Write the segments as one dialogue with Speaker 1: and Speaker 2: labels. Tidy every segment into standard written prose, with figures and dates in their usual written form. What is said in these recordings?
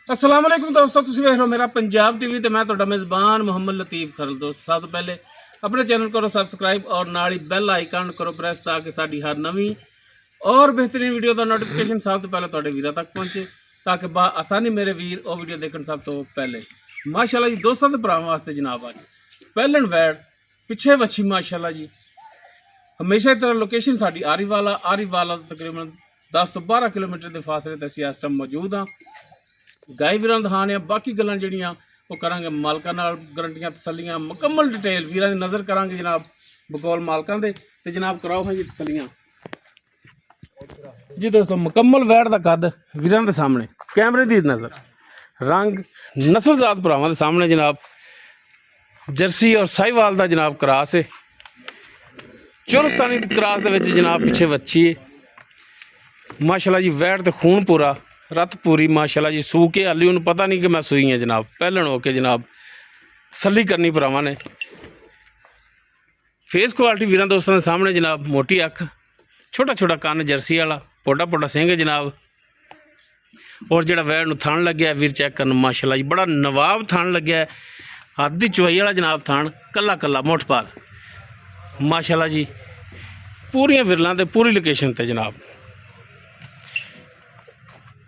Speaker 1: अस्सलाम वालेकुम दोस्तों, तुसीं देख रहे हो मेरा पंजाब टीवी ते मैं तुहाडा मेज़बान मुहम्मद लतीफ़ खरल। दोस्त सब तो पहले अपने चैनल करो सब्सक्राइब और नाल ही बैल आइकन करो प्रेस ताकि साडी हर नवीं और बेहतरीन वीडियो का नोटिफिकेशन सब तो पहले तुहाडे वीरां तक पहुँचे ताकि बा आसानी मेरे वीर वो वीडियो देखण सब तो पहले। माशाल्लाह जी दोस्तों के भरावां वास्ते जनाब अज पहलन वैड़ पिछे वच्छी माशाल्लाह जी। हमेशा की तरह लोकेशन साडी आरीवाला तकरीबन 10 तो 12 किलोमीटर के फासले ते असीं इस टाइम मौजूद हाँ। गाय वीरां दिखाने आ, बाकी गल्लां जिहड़ियां वो करांगे मालकां नाल, गारंटियां तसल्लियां मुकम्मल डिटेल वीरां दी नज़र करांगे जनाब बकौल मालकां दे। ते जनाब कराओ हाँ जी तसल्लियां जी। दोस्तों मुकम्मल वैड़ दा कद वीरां दे सामने, कैमरे दी नज़र, रंग नस्लजात भरावां दे सामने जनाब। जर्सी और साहिवाल दा जनाब क्रास है, चोलस्तानी क्रास दे विच जनाब पिछे वच्छी है माशाल्लाह जी। वैड़ ते खून पूरा, रत पूरी माशाल्लाह जी। सू के हाली उन्हें पता नहीं कि मैं सूई है जनाब। पहलन हो के जनाब तसल्ली करनी भरावां ने। फेस क्वालिटी वीरां दोस्तों के सामने जनाब। मोटी अख, छोटा छोटा कन्न जर्सी वाला, पोटा पोटा सिंह है जनाब। और जिहड़ा वैड़ नूं थण लग्या वीर चैक करन माशाल्लाह जी, बड़ा नवाब थण लग्या है। हथ दी चुवाई वाला जनाब थण, कला कला मुठ पार माशाल्लाह जी। पूरियां विरलां ते पूरी लोकेशन ते जनाब,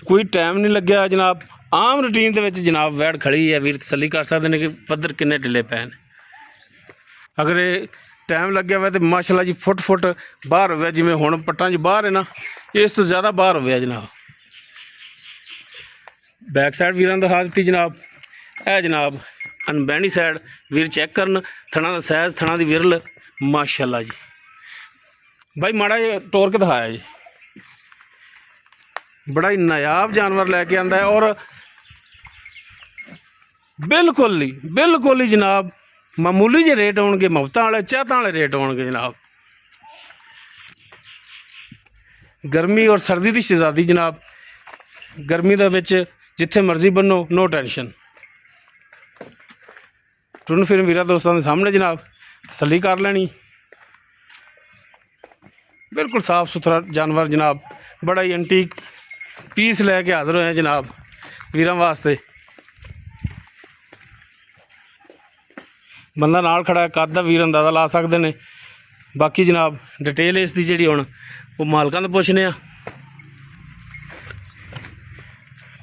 Speaker 1: कोई टाइम नहीं लग्या जनाब। आम रूटीन के जनाब वैड़ खड़ी है, वीर तसल्ली कर सकते हैं कि पद्धर किन्ने ढिले पै ने। अगर ये टाइम लग्या हुआ तो माशाल्लाह जी फुट फुट बाहर हो, जिमें हुण पट्टां च बाहर है ना, इस तो ज़्यादा बाहर हो गया जनाब। बैक साइड वीरां दिखा दी जनाब। है जनाब अनबैनी साइड, वीर चैक करन थणा दा सैज, थणा दी विरल माशाल्लाह जी। भाई माड़ा जिहा टोर के दिखाया जी। बड़ा ही नायाब जानवर लैके आंदा है और बिल्कुल ही जनाब मामूली जे रेट होणगे, मुफ्तां वाले चाहतां वाले रेट होणगे जनाब। गर्मी और सर्दी की शहजादी जनाब। गर्मी दे विच जिथे मर्जी बनो, नो टेंशन। टुरन फिरन वीरां दोस्तों के सामने जनाब तसल्ली कर लैनी। बिल्कुल साफ सुथरा जानवर जनाब। बड़ा ही एंटीक पीस लैके हाज़र होए जनाब वीरां वास्ते। बंदा नाल खड़ा है, कद दा वीर अंदाज़ा ला सकते हैं। बाकी जनाब डिटेल इसकी जी हुण वो मालकां तो पुछने आ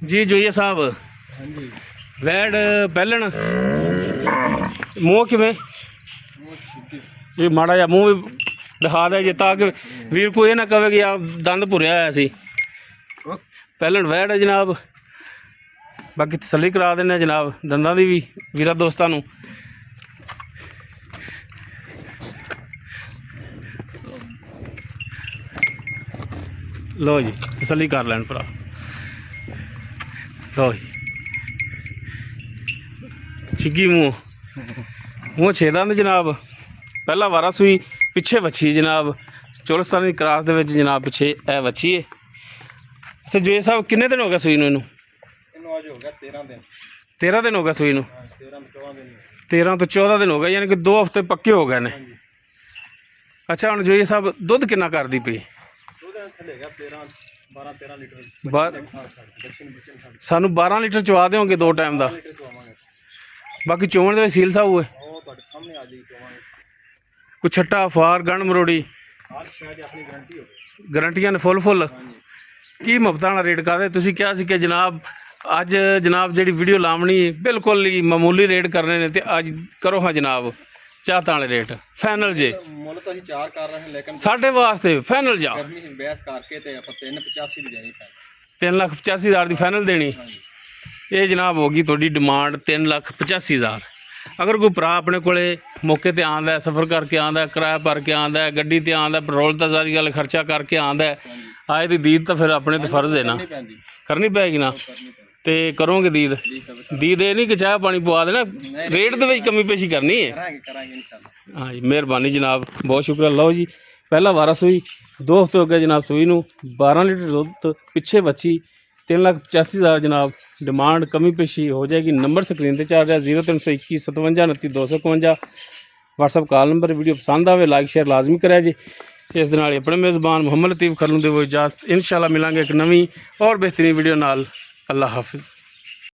Speaker 1: जी। जोइए साहब वैड़ पहलन मूँह किवें जी, माड़ा जा मूँह भी दिखा दे जी ताकि वीर को ये ना कहे कि आप दंद भुरिया होया सी। पहलन वैड़ है जनाब। बाकी तसल्ली करा देने जनाब दंदां दी भी वीरां दोस्तां नूं। लो जी तसल्ली कर लैन भरा। लो जी छिग्गी मूँह छे दंद जनाब। पहला वारा सूई पिछे वच्छी जनाब। चोलस्तानी क्रास दे विच जनाब पिछे ए वच्छी है। अच्छा जो साहब किन्ने दिन हो गए सूई नूं? इनू 13 दिन हो गए सूई नूं। 13 तो 14 दिन हो गए, यानी कि 2 हफ्ते पक्के हो गए ने। अच्छा हुण जो साहब दुध किन्ना करदी पई? सानू 12 लीटर चवा दोगे 2 टाइम का। बाकी चोवन दे सील साहब हुए कुछ छट्टा फार गंढ मरोड़ी गारंटियां ने फुल की मुफ्तां वाला रेट कर दे। तुसीं क्या सी कि जनाब अज जनाब जी वीडियो लावनी बिल्कुल ही मामूली रेट करने ने, ते अज करो हाँ जनाब चाहतां वाले रेट फाइनल जे। साढ़े वास्ते फाइनल जा 3,85,000 की फाइनल देनी। ये जनाब होगी थोड़ी डिमांड 3,85,000। अगर कोई भरा अपने को मौके पर आंदा है, सफ़र करके आंदा है, किराया भर के आंदा है, गड्डी ते आंदा है, पेट्रोल का सारी गल खर्चा करके आंदा है, आए दी दीद तो फिर अपने तो फर्ज है ना, करनी पैगी ना। तो करोगे दीद ये नहीं कि चाह पानी पवा देना, रेट के कमी पेशी करनी है। हाँ जी मेहरबानी जनाब, बहुत शुक्रिया। लो जी पहला वारा सूई 2 हफ्ते हो गए जनाब सूई नूं। 12 लीटर दुध पिछे वच्छी 3,85,000 जनाब। डिमांड कमी पेशी हो जाएगी। नंबर स्क्रीन पर चल रहा 0321 57 29 251। WhatsApp call number. वीडियो पसंद आए लाइक शेयर लाजमी करा जी। इस दे नाल अपने मेज़बान मुहम्मद लतीफ़ खरल नूं देवो इजाज़त। इंशाअल्लाह मिलांगे एक नवीं और बेहतरीन वीडियो नाल। अल्लाह हाफिज़।